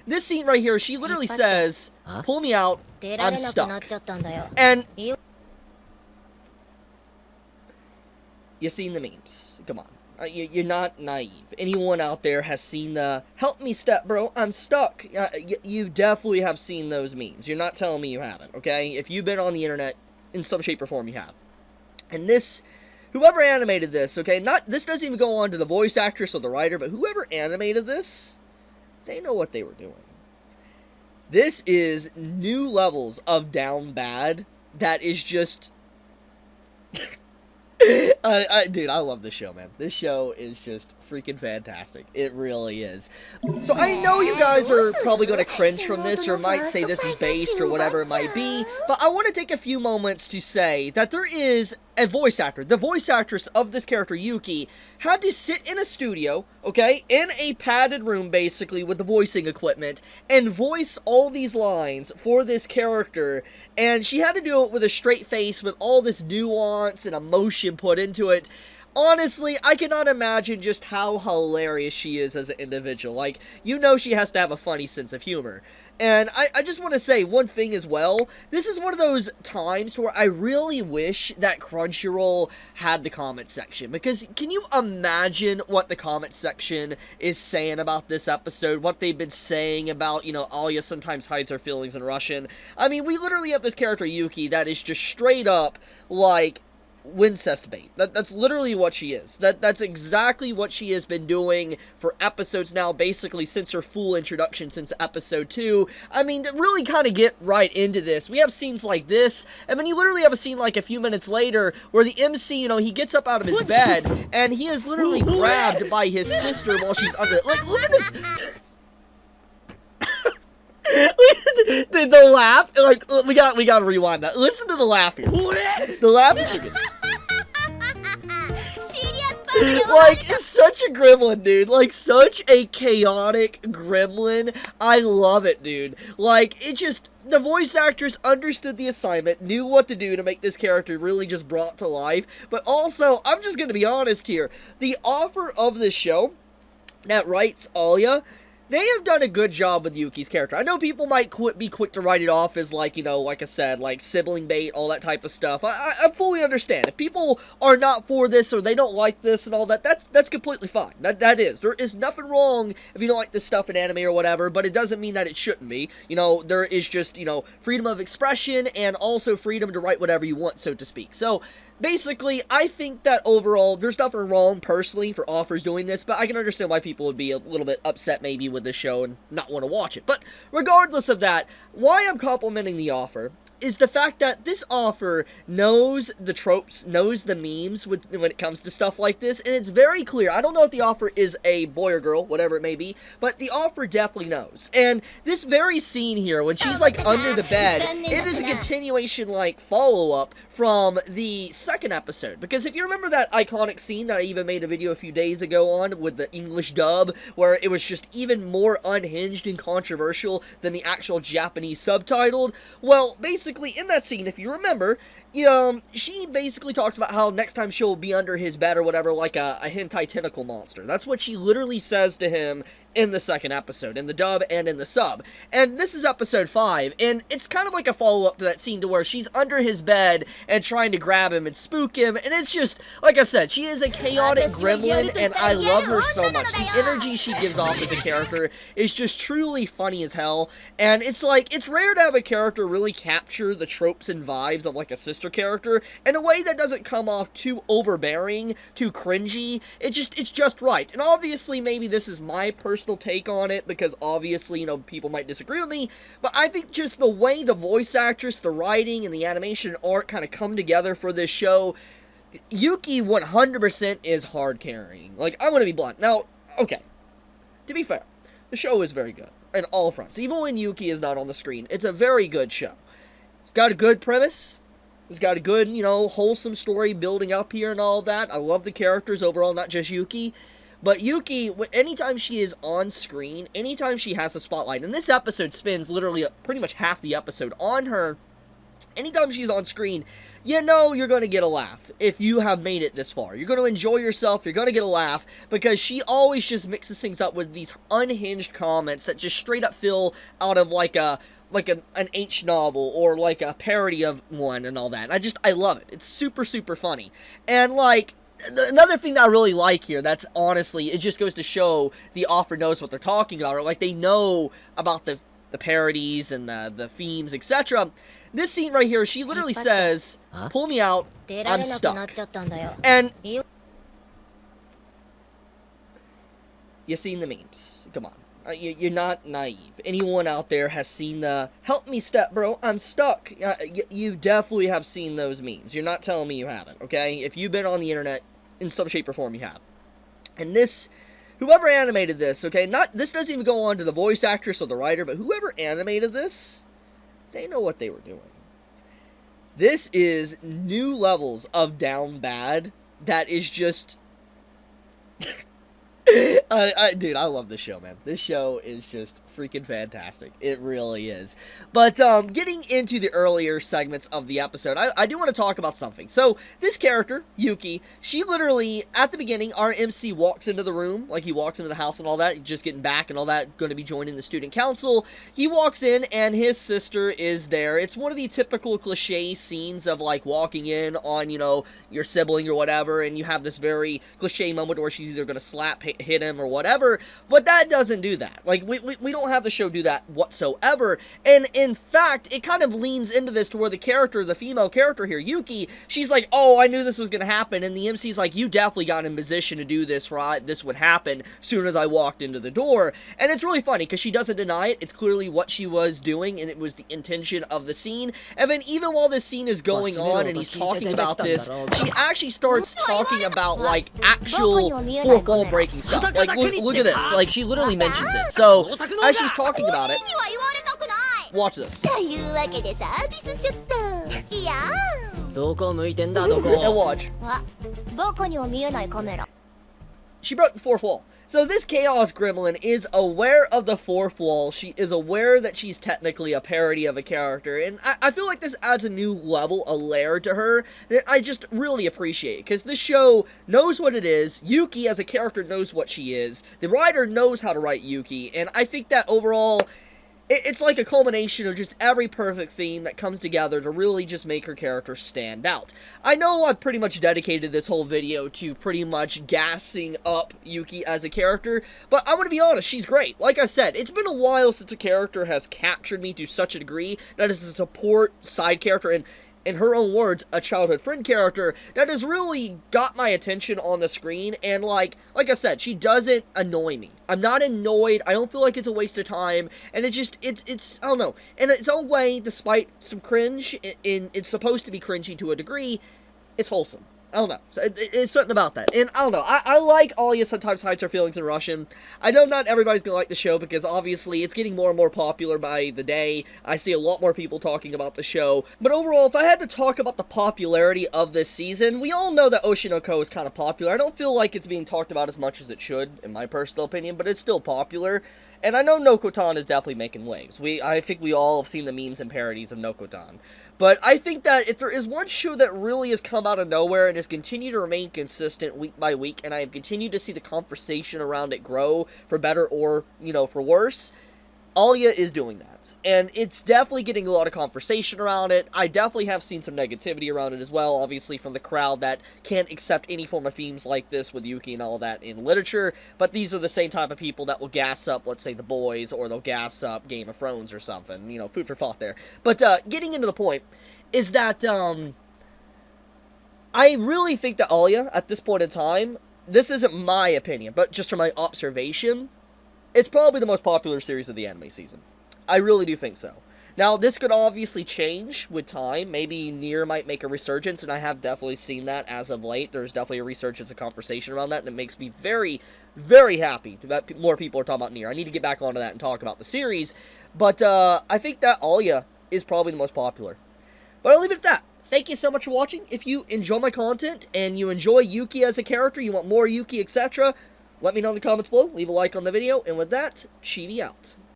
this scene right here, she literally says, pull me out, I'm stuck. And you've seen the memes. Come on. You're not naive. Anyone out there has seen the, help me step bro, I'm stuck. You definitely have seen those memes. You're not telling me you haven't, okay? If you've been on the internet, in some shape or form you have. And this, whoever animated this, okay, this doesn't even go on to the voice actress or the writer, but whoever animated this, they know what they were doing. This is new levels of down bad that is just... dude, I love this show, man. This show is just freaking fantastic. It really is. So I know you guys are probably going to cringe from this, or might say this is based, or whatever it might be, but I want to take a few moments to say that there is a voice actor. The voice actress of this character, Yuki, had to sit in a studio, okay, in a padded room, basically, with the voicing equipment, and voice all these lines for this character, and she had to do it with a straight face, with all this nuance and emotion put into it. Honestly, I cannot imagine just how hilarious she is as an individual. Like, you know she has to have a funny sense of humor. And I just want to say one thing as well. This is one of those times where I really wish that Crunchyroll had the comment section. Because can you imagine what the comment section is saying about this episode? What they've been saying about, you know, Alya sometimes hides her feelings in Russian. I mean, we literally have this character, Yuki, that is just straight up, like, Wincest bait. That's literally what she is. That's exactly what she has been doing for episodes now, basically since her full introduction, since episode 2. I mean, to really kind of get right into this, we have scenes like this, and then you literally have a scene like a few minutes later, where the MC, you know, he gets up out of his bed, and he is literally grabbed by his sister while she's under it. Like, look at this... the laugh, like, we gotta rewind that. Listen to the laugh here. The laugh is good. Like, it's such a gremlin, dude. Like, such a chaotic gremlin. I love it, dude. Like, it just... The voice actress understood the assignment, knew what to do to make this character really just brought to life. But also, I'm just gonna be honest here. The author of this show that writes Alya, they have done a good job with Yuki's character. I know people might be quick to write it off as, like, you know, like I said, like, sibling bait, all that type of stuff. I fully understand. If people are not for this, or they don't like this and all that, that's completely fine. That is. There is nothing wrong if you don't like this stuff in anime or whatever, but it doesn't mean that it shouldn't be. You know, there is just, you know, freedom of expression, and also freedom to write whatever you want, so to speak. So, basically, I think that overall, there's nothing wrong, personally, for authors doing this, but I can understand why people would be a little bit upset, maybe, with this show and not want to watch it. But regardless of that, why I'm complimenting the author is the fact that this author knows the tropes, knows the memes when it comes to stuff like this, and it's very clear. I don't know if the author is a boy or girl, whatever it may be, but the author definitely knows. And this very scene here, when she's, like, under the bed, it is a continuation, like, follow-up from the second episode. Because if you remember that iconic scene that I even made a video a few days ago on with the English dub, where it was just even more unhinged and controversial than the actual Japanese subtitled, well, basically, in that scene, if you remember, she basically talks about how next time she'll be under his bed or whatever, like a hentai tentacle monster. That's what she literally says to him in the second episode, in the dub and in the sub. And this is episode 5, and it's kind of like a follow-up to that scene to where she's under his bed and trying to grab him and spook him, and it's just, like I said, she is a chaotic gremlin, and I love her so much. The energy she gives off as a character is just truly funny as hell, and it's like, it's rare to have a character really capture the tropes and vibes of, like, a sister character in a way that doesn't come off too overbearing, too cringy. It's just right. And obviously, maybe this is my personal take on it, because obviously, you know, people might disagree with me, but I think just the way the voice actress, the writing, and the animation and art kind of come together for this show, Yuki 100% is hard carrying. Like, I'm gonna be blunt. Now, okay, to be fair, the show is very good on all fronts. Even when Yuki is not on the screen, it's a very good show. It's got a good premise. It's got a good, you know, wholesome story building up here and all that. I love the characters overall, not just Yuki. But Yuki, anytime she is on screen, anytime she has the spotlight, and this episode spends literally pretty much half the episode on her, anytime she's on screen, you know you're going to get a laugh if you have made it this far. You're going to enjoy yourself, you're going to get a laugh, because she always just mixes things up with these unhinged comments that just straight up feel out of like an H novel or like a parody of one and all that. I love it. It's super, super funny. And like, another thing that I really like here, that's honestly, it just goes to show the author knows what they're talking about, or like they know about the parodies and the themes, etc. This scene right here, she literally says, pull me out, I'm stuck. And you've seen the memes. Come on. You're not naive. Anyone out there has seen the, help me step bro, I'm stuck. You definitely have seen those memes. You're not telling me you haven't, okay? If you've been on the internet, in some shape or form you have. And this, whoever animated this, okay, this doesn't even go on to the voice actress or the writer, but whoever animated this, they know what they were doing. This is new levels of down bad that is just... dude, I love this show, man. This show is just freaking fantastic. It really is. But, getting into the earlier segments of the episode, I do want to talk about something. So, this character, Yuki, she literally, at the beginning, our MC walks into the room, like he walks into the house and all that, just getting back and all that, going to be joining the student council. He walks in, and his sister is there. It's one of the typical cliche scenes of, like, walking in on, you know, your sibling or whatever, and you have this very cliche moment where she's either going to slap, hit him, or whatever, but that doesn't do that. Like, we don't have the show do that whatsoever, and in fact, it kind of leans into this to where the character, the female character here, Yuki, she's like, oh, I knew this was gonna happen, and the MC's like, you definitely got in position to do this, right? This would happen soon as I walked into the door, and it's really funny, because she doesn't deny it. It's clearly what she was doing, and it was the intention of the scene, and then even while this scene is going on, and he's talking about this, she actually starts talking about, like, actual fourth wall breaking stuff. Like, look at this. Like, she literally mentions it. So, as she's talking about it, watch this. And watch. She broke the fourth wall. So this Chaos Gremlin is aware of the fourth wall. She is aware that she's technically a parody of a character. And I feel like this adds a new level, a layer to her that I just really appreciate. Because this show knows what it is. Yuki as a character knows what she is. The writer knows how to write Yuki. And I think that overall... it's like a culmination of just every perfect theme that comes together to really just make her character stand out. I know I've pretty much dedicated this whole video to pretty much gassing up Yuki as a character, but I'm going to be honest, she's great. Like I said, it's been a while since a character has captured me to such a degree that is a support side character, and in her own words, a childhood friend character that has really got my attention on the screen, and like I said, she doesn't annoy me. I'm not annoyed, I don't feel like it's a waste of time, and it's I don't know, in its own way, despite some cringe, it's supposed to be cringy to a degree, it's wholesome. I don't know. It's something about that. And I don't know. I like Alya sometimes hides her feelings in Russian. I know not everybody's going to like the show because obviously it's getting more and more popular by the day. I see a lot more people talking about the show. But overall, if I had to talk about the popularity of this season, we all know that Oshinoko is kind of popular. I don't feel like it's being talked about as much as it should, in my personal opinion, but it's still popular. And I know Nokotan is definitely making waves. I think we all have seen the memes and parodies of Nokotan. But I think that if there is one show that really has come out of nowhere and has continued to remain consistent week by week, and I have continued to see the conversation around it grow, for better or, you know, for worse, Alya is doing that. And it's definitely getting a lot of conversation around it. I definitely have seen some negativity around it as well, obviously from the crowd that can't accept any form of themes like this with Yuki and all that in literature, but these are the same type of people that will gas up, let's say, The Boys, or they'll gas up Game of Thrones or something, you know, food for thought there. But, getting into the point, is that, I really think that Alya, at this point in time, this isn't my opinion, but just from my observation, it's probably the most popular series of the anime season. I really do think so. Now, this could obviously change with time. Maybe Nier might make a resurgence, and I have definitely seen that as of late. There's definitely a resurgence of conversation around that, and it makes me very, very happy that more people are talking about Nier. I need to get back onto that and talk about the series. But I think that Alya is probably the most popular. But I'll leave it at that. Thank you so much for watching. If you enjoy my content, and you enjoy Yuki as a character, you want more Yuki, etc., let me know in the comments below, leave a like on the video, and with that, Chibi out.